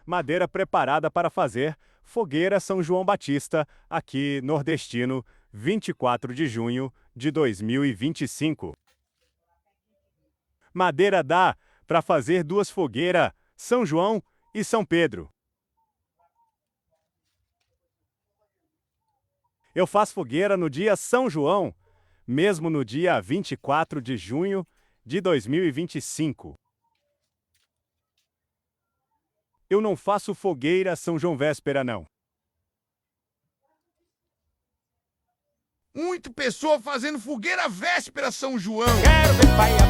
madeira preparada para fazer fogueira São João Batista, aqui nordestino, 24 de junho de 2025. Madeira dá para fazer duas fogueiras, São João e São Pedro. Eu faço fogueira no dia São João, mesmo no dia 24 de junho de 2025. Eu não faço fogueira São João Véspera, não. Muito pessoa fazendo fogueira véspera São João. Quero ver pai